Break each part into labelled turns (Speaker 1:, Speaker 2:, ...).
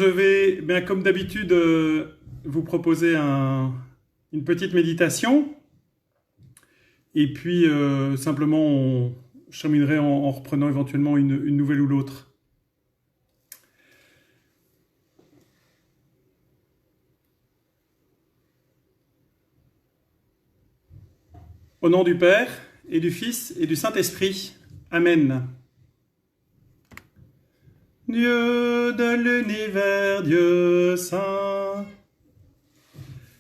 Speaker 1: Je vais, bien comme d'habitude, vous proposer une petite méditation. Et puis, simplement, je terminerai en reprenant éventuellement une nouvelle ou l'autre. Au nom du Père, et du Fils, et du Saint-Esprit. Amen. Dieu de l'univers, Dieu saint.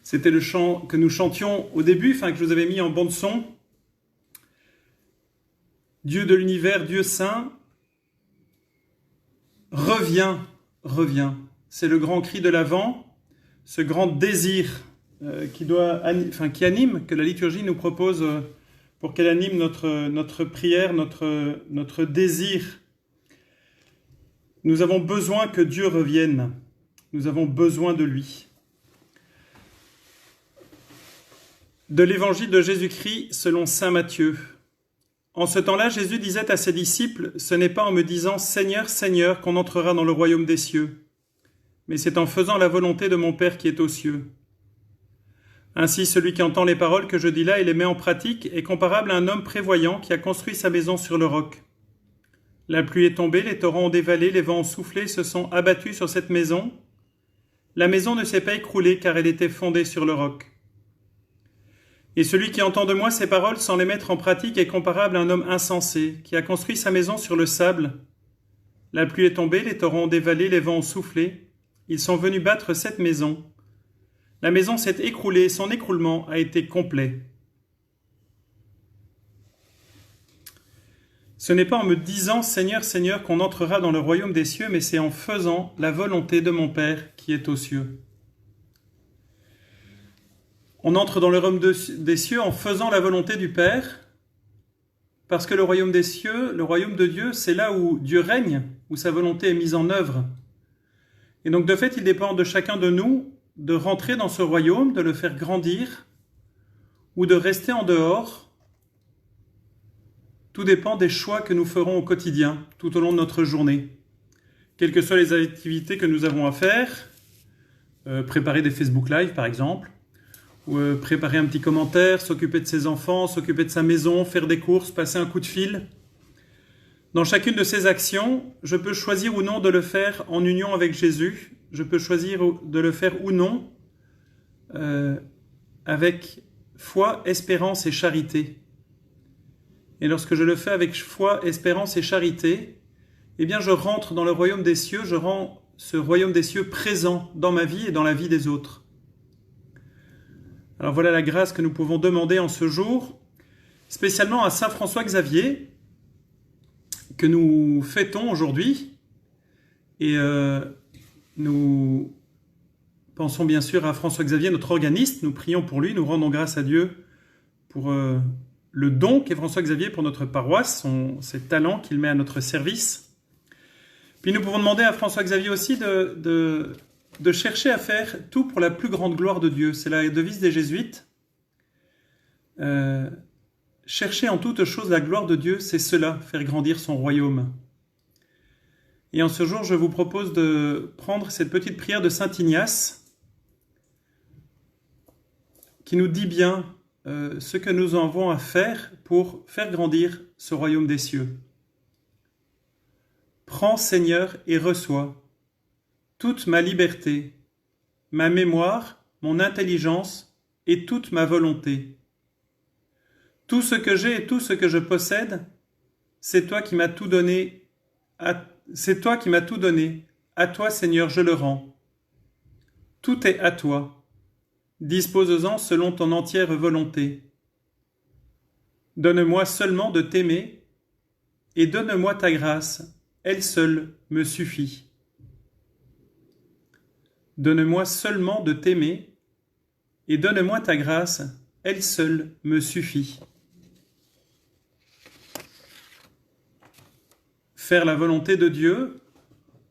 Speaker 1: C'était le chant que nous chantions au début, que je vous avais mis en bande son. Dieu de l'univers, Dieu saint, reviens, reviens. C'est le grand cri de l'Avent, ce grand désir qui anime, que la liturgie nous propose pour qu'elle anime notre prière, notre désir. Nous avons besoin que Dieu revienne. Nous avons besoin de lui. De l'évangile de Jésus-Christ selon saint Matthieu. En ce temps-là, Jésus disait à ses disciples, « Ce n'est pas en me disant « Seigneur, Seigneur » qu'on entrera dans le royaume des cieux, mais c'est en faisant la volonté de mon Père qui est aux cieux. Ainsi, celui qui entend les paroles que je dis là et les met en pratique est comparable à un homme prévoyant qui a construit sa maison sur le roc. La pluie est tombée, les torrents ont dévalé, les vents ont soufflé, se sont abattus sur cette maison. La maison ne s'est pas écroulée car elle était fondée sur le roc. Et celui qui entend de moi ces paroles sans les mettre en pratique est comparable à un homme insensé qui a construit sa maison sur le sable. La pluie est tombée, les torrents ont dévalé, les vents ont soufflé. Ils sont venus battre cette maison. La maison s'est écroulée, son écroulement a été complet. Ce n'est pas en me disant « Seigneur, Seigneur » qu'on entrera dans le royaume des cieux, mais c'est en faisant la volonté de mon Père qui est aux cieux. On entre dans le royaume des cieux en faisant la volonté du Père, parce que le royaume des cieux, le royaume de Dieu, c'est là où Dieu règne, où sa volonté est mise en œuvre. Et donc de fait, il dépend de chacun de nous de rentrer dans ce royaume, de le faire grandir, ou de rester en dehors. Tout dépend des choix que nous ferons au quotidien, tout au long de notre journée. Quelles que soient les activités que nous avons à faire, préparer des Facebook Live par exemple, ou préparer un petit commentaire, s'occuper de ses enfants, s'occuper de sa maison, faire des courses, passer un coup de fil. Dans chacune de ces actions, je peux choisir ou non de le faire en union avec Jésus. Je peux choisir de le faire ou non avec foi, espérance et charité. Et lorsque je le fais avec foi, espérance et charité, eh bien je rentre dans le royaume des cieux, je rends ce royaume des cieux présent dans ma vie et dans la vie des autres. Alors voilà la grâce que nous pouvons demander en ce jour, spécialement à Saint François Xavier, que nous fêtons aujourd'hui. Et nous pensons bien sûr à François Xavier, notre organiste. Nous prions pour lui, nous rendons grâce à Dieu pour le don qu'est François Xavier pour notre paroisse, ses talents qu'il met à notre service. Puis nous pouvons demander à François Xavier aussi de chercher à faire tout pour la plus grande gloire de Dieu. C'est la devise des jésuites. Chercher en toute chose la gloire de Dieu, c'est cela, faire grandir son royaume. Et en ce jour, je vous propose de prendre cette petite prière de Saint Ignace qui nous dit bien ce que nous avons à faire pour faire grandir ce royaume des cieux. Prends, Seigneur, et reçois toute ma liberté, ma mémoire, mon intelligence et toute ma volonté. Tout ce que j'ai et tout ce que je possède, c'est toi qui m'as tout donné. C'est toi qui m'as tout donné. À toi, Seigneur, je le rends. Tout est à toi. Dispose-en selon ton entière volonté. Donne-moi seulement de t'aimer et donne-moi ta grâce. Elle seule me suffit. Donne-moi seulement de t'aimer et donne-moi ta grâce. Elle seule me suffit. Faire la volonté de Dieu,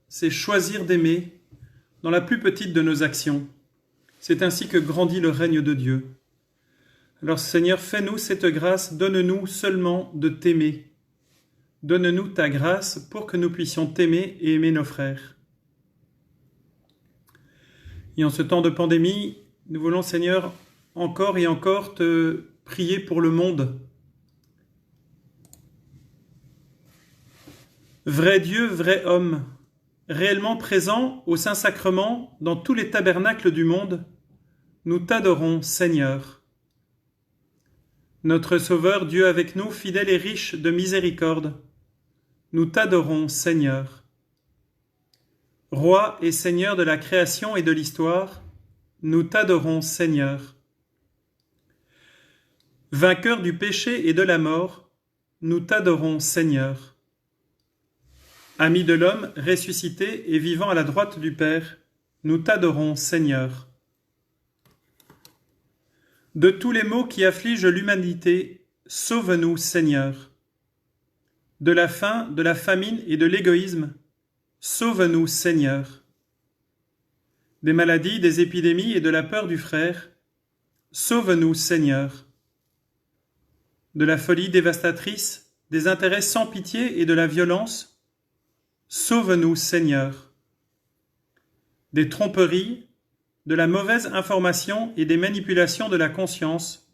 Speaker 1: c'est choisir d'aimer dans la plus petite de nos actions. C'est ainsi que grandit le règne de Dieu. Alors Seigneur, fais-nous cette grâce, donne-nous seulement de t'aimer. Donne-nous ta grâce pour que nous puissions t'aimer et aimer nos frères. Et en ce temps de pandémie, nous voulons, Seigneur, encore et encore te prier pour le monde. Vrai Dieu, vrai homme, réellement présent au Saint-Sacrement dans tous les tabernacles du monde, nous t'adorons, Seigneur. Notre Sauveur, Dieu avec nous, fidèle et riche de miséricorde, nous t'adorons, Seigneur. Roi et Seigneur de la création et de l'histoire, nous t'adorons, Seigneur. Vainqueur du péché et de la mort, nous t'adorons, Seigneur. Ami de l'homme, ressuscité et vivant à la droite du Père, nous t'adorons, Seigneur. De tous les maux qui affligent l'humanité, sauve-nous, Seigneur. De la faim, de la famine et de l'égoïsme, sauve-nous, Seigneur. Des maladies, des épidémies et de la peur du frère, sauve-nous, Seigneur. De la folie dévastatrice, des intérêts sans pitié et de la violence, sauve-nous, Seigneur. Des tromperies, de la mauvaise information et des manipulations de la conscience,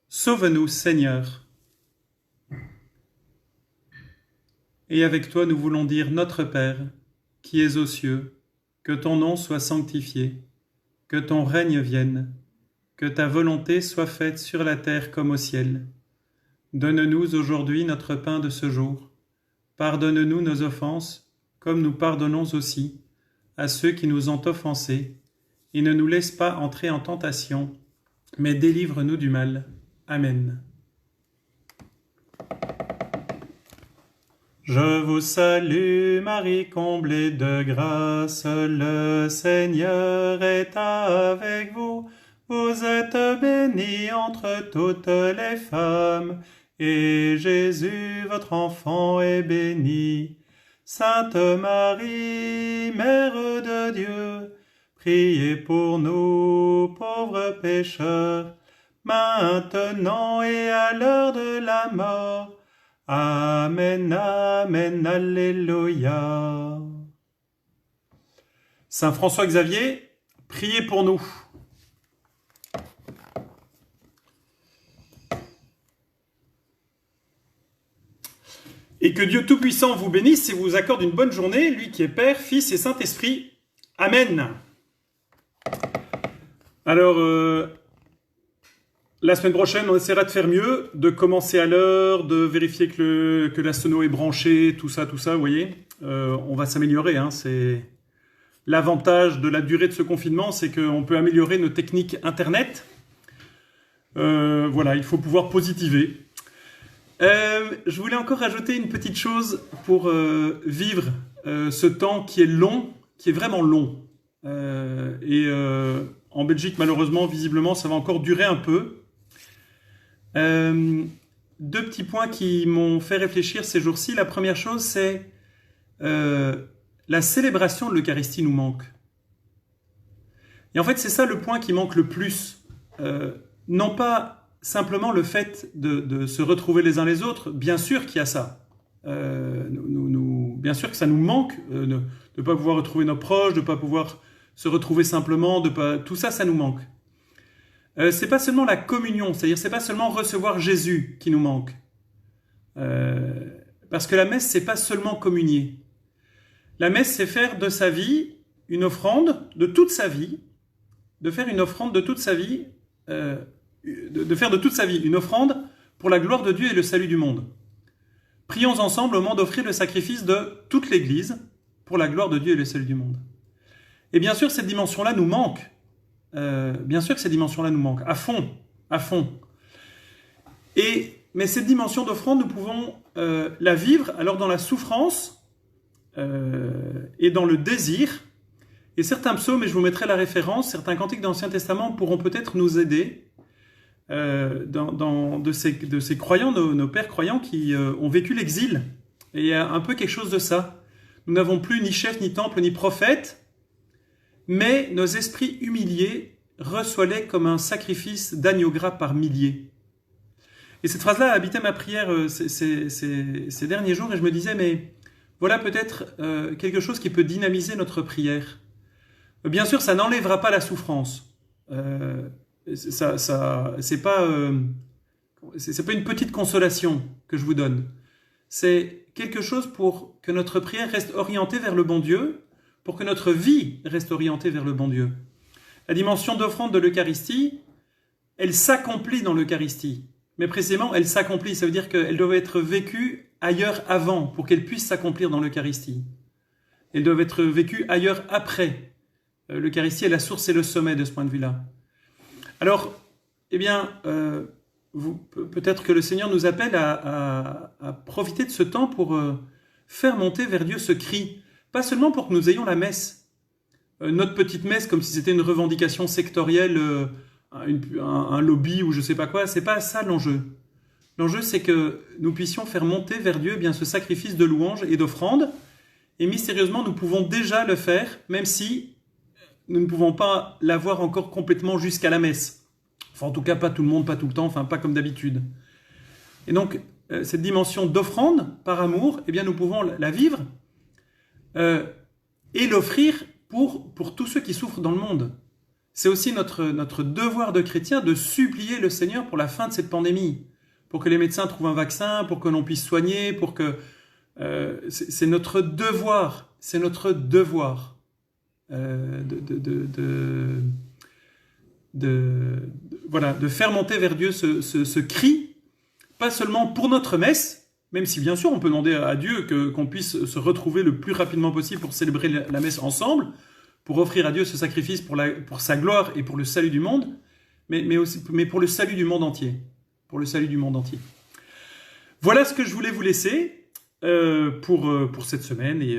Speaker 1: sauve-nous, Seigneur. Et avec toi, nous voulons dire Notre Père, qui es aux cieux, que ton nom soit sanctifié, que ton règne vienne, que ta volonté soit faite sur la terre comme au ciel. Donne-nous aujourd'hui notre pain de ce jour. Pardonne-nous nos offenses, comme nous pardonnons aussi à ceux qui nous ont offensés, et ne nous laisse pas entrer en tentation, mais délivre-nous du mal. Amen. Je vous salue, Marie, comblée de grâce, le Seigneur est avec vous. Vous êtes bénie entre toutes les femmes, et Jésus, votre enfant, est béni. Sainte Marie, Mère de Dieu, priez pour nous, pauvres pécheurs, maintenant et à l'heure de la mort. Amen, amen, alléluia. Saint François Xavier, priez pour nous. Et que Dieu Tout-Puissant vous bénisse et vous accorde une bonne journée, lui qui est Père, Fils et Saint-Esprit. Amen. Alors, la semaine prochaine, on essaiera de faire mieux, de commencer à l'heure, de vérifier que la sono est branchée, tout ça, vous voyez. On va s'améliorer, hein, c'est l'avantage de la durée de ce confinement, c'est qu'on peut améliorer nos techniques Internet. Voilà, il faut pouvoir positiver. Je voulais encore rajouter une petite chose pour vivre ce temps qui est long, qui est vraiment long. En Belgique, malheureusement, visiblement, ça va encore durer un peu. Deux petits points qui m'ont fait réfléchir ces jours-ci. La première chose, c'est la célébration de l'Eucharistie nous manque. Et en fait, c'est ça le point qui manque le plus. Non pas simplement le fait de se retrouver les uns les autres, bien sûr qu'il y a ça. Bien sûr que ça nous manque de ne pas pouvoir retrouver nos proches, de ne pas pouvoir se retrouver simplement, tout ça, ça nous manque. C'est pas seulement la communion, c'est-à-dire c'est pas seulement recevoir Jésus qui nous manque. Parce que la messe, c'est pas seulement communier. La messe, c'est faire de sa vie une offrande de toute sa vie, de faire une offrande de toute sa vie, de faire de toute sa vie une offrande pour la gloire de Dieu et le salut du monde. Prions ensemble au moment d'offrir le sacrifice de toute l'Église pour la gloire de Dieu et le salut du monde. Et bien sûr, cette dimension-là nous manque. Bien sûr que cette dimension-là nous manque, à fond. Mais cette dimension d'offrande, nous pouvons la vivre alors dans la souffrance et dans le désir. Et certains psaumes, et je vous mettrai la référence, certains cantiques de l'Ancien Testament pourront peut-être nous aider de ces croyants, nos pères croyants qui ont vécu l'exil. Et il y a un peu quelque chose de ça. Nous n'avons plus ni chef, ni temple, ni prophète, mais nos esprits humiliés reçoivent comme un sacrifice d'agneau gras par milliers. Et cette phrase-là habitait ma prière ces derniers jours, et je me disais, mais voilà peut-être quelque chose qui peut dynamiser notre prière. Bien sûr, ça n'enlèvera pas la souffrance. C'est pas une petite consolation que je vous donne. C'est quelque chose pour que notre prière reste orientée vers le bon Dieu, pour que notre vie reste orientée vers le bon Dieu. La dimension d'offrande de l'Eucharistie, elle s'accomplit dans l'Eucharistie. Mais précisément, elle s'accomplit. Ça veut dire qu'elle doit être vécue ailleurs avant pour qu'elle puisse s'accomplir dans l'Eucharistie. Elle doit être vécue ailleurs après. L'Eucharistie est la source et le sommet de ce point de vue-là. Alors, eh bien, peut-être que le Seigneur nous appelle à profiter de ce temps pour faire monter vers Dieu ce cri. Pas seulement pour que nous ayons la messe. Notre petite messe, comme si c'était une revendication sectorielle, un lobby ou je sais pas quoi, c'est pas ça l'enjeu. L'enjeu, c'est que nous puissions faire monter vers Dieu ce sacrifice de louange et d'offrande. Et mystérieusement, nous pouvons déjà le faire, même si nous ne pouvons pas l'avoir encore complètement jusqu'à la messe. Enfin, en tout cas, pas tout le monde, pas tout le temps, enfin, pas comme d'habitude. Et donc, cette dimension d'offrande, par amour, eh bien, nous pouvons la vivre et l'offrir pour tous ceux qui souffrent dans le monde. C'est aussi notre devoir de chrétien de supplier le Seigneur pour la fin de cette pandémie, pour que les médecins trouvent un vaccin, pour que l'on puisse soigner, pour que... c'est notre devoir, de faire monter vers Dieu ce cri, pas seulement pour notre messe, même si bien sûr on peut demander à Dieu qu'on puisse se retrouver le plus rapidement possible pour célébrer la messe ensemble, pour offrir à Dieu ce sacrifice pour sa gloire et pour le salut du monde, mais pour le salut du monde entier. Pour le salut du monde entier. Voilà ce que je voulais vous laisser pour cette semaine et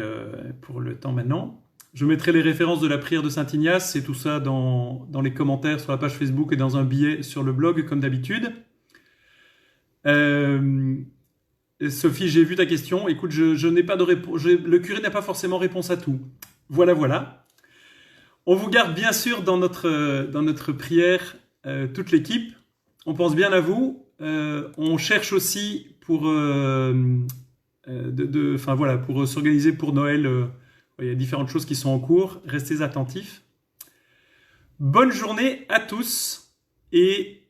Speaker 1: pour le temps maintenant. Je mettrai les références de la prière de Saint Ignace et tout ça dans les commentaires sur la page Facebook et dans un billet sur le blog, comme d'habitude. Sophie, j'ai vu ta question. Écoute, je n'ai pas de réponse. Le curé n'a pas forcément réponse à tout. Voilà. On vous garde bien sûr dans notre prière toute l'équipe. On pense bien à vous. On cherche aussi pour s'organiser pour Noël. Il y a différentes choses qui sont en cours. Restez attentifs. Bonne journée à tous et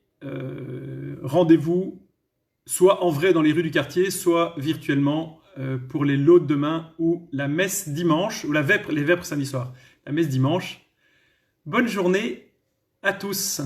Speaker 1: rendez-vous soit en vrai dans les rues du quartier, soit virtuellement pour les lots de demain ou la messe dimanche, ou les vêpres samedi soir. La messe dimanche. Bonne journée à tous.